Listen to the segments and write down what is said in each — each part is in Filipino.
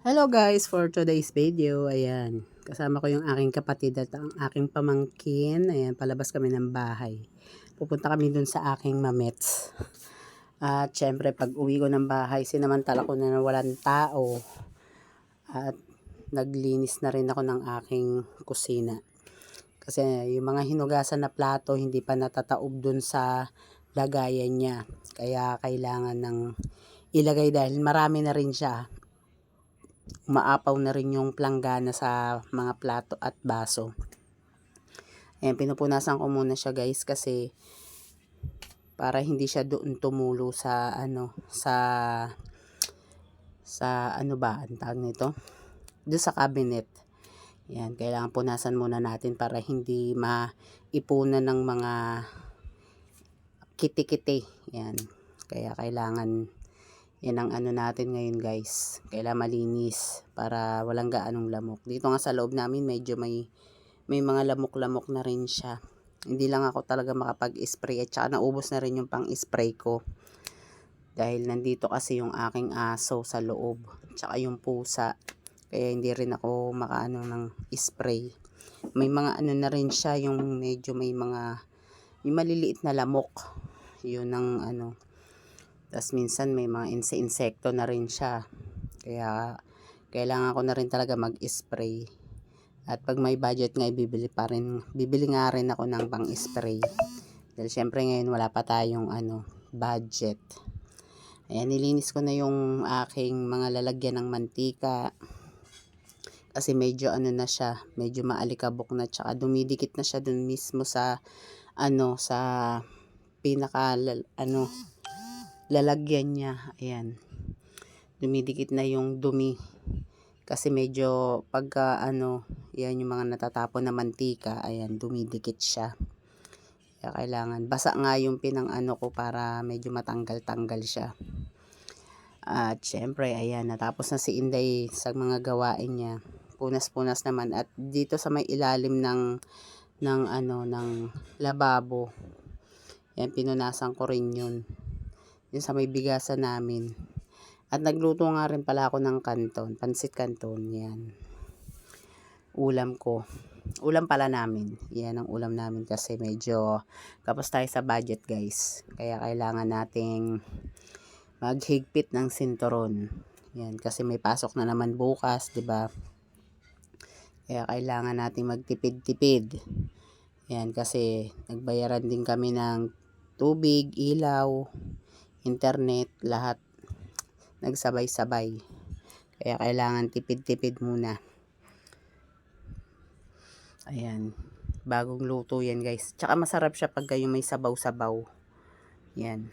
Hello guys, for today's video, ayan, kasama ko yung aking kapatid at ang aking pamangkin, ayan, palabas kami ng bahay. Pupunta kami dun sa aking mamets. At syempre, pag uwi ko ng bahay, sinamantala ko na walang tao. At naglinis na rin ako ng aking kusina. Kasi yung mga hinugasan na plato, hindi pa natataob dun sa lagayan niya. Kaya kailangan ng ilagay dahil marami na rin siya. Umaapaw na rin yung planggana sa mga plato at baso. Ayan, pinupunasan ko muna siya guys kasi para hindi siya doon tumulo sa ano ba ang tawag nito? Doon sa cabinet. Ayan, kailangan punasan muna natin para hindi maipunan ng mga kiti-kiti. Ayan, kaya kailangan yan ang ano natin ngayon guys. Kailangan malinis para walang gaanong lamok. Dito nga sa loob namin medyo may mga lamok-lamok na rin siya. Hindi lang ako talaga makapag-spray at saka naubos na rin yung pang-spray ko. Dahil nandito kasi yung aking aso sa loob. Tsaka yung pusa. Kaya hindi rin ako makaano ng spray. May mga ano na rin siya yung medyo may mga yung maliliit na lamok. Yun ang ano. Tapos minsan may mga insekto na rin siya. Kaya kailangan ko na rin talaga mag-spray. At pag may budget nga bibili nga rin ako ng pang-spray. Dahil syempre ngayon wala pa tayong budget. Ayan, nilinis ko na yung aking mga lalagyan ng mantika. Kasi medyo na siya, medyo maalikabok na tsaka dumidikit na siya dun mismo sa sa pinaka lalagyan niya. Ayan, dumidikit na yung dumi kasi medyo pagka yan yung mga natatapon na mantika, ayan, dumidikit siya. Kaya kailangan basa nga yung pinang ko para medyo matanggal-tanggal siya. At syempre ayan, natapos na si Inday sa mga gawain niya. Punas-punas naman at dito sa may ilalim ng lababo. Ayan, pinunasan ko rin yun. Yun sa may bigasan namin. At nagluto nga rin pala ako ng kanton, pansit kanton, yan. Ulam ko. Ulam pala namin. Yan ang ulam namin kasi medyo kapos tayo sa budget guys. Kaya kailangan nating maghigpit ng sinturon. Yan, kasi may pasok na naman bukas, 'di ba? Kaya kailangan nating magtipid-tipid. Yan, kasi nagbayaran din kami ng tubig, ilaw, internet, lahat nagsabay-sabay. Kaya kailangan tipid-tipid muna. Ayan, bagong luto yan guys. Tsaka masarap siya pag yung may sabaw-sabaw. Yan.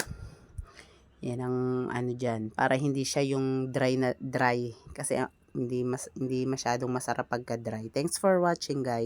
Yan ang dyan. Para hindi siya yung dry. Kasi hindi masyadong masarap pagka dry. Thanks for watching guys.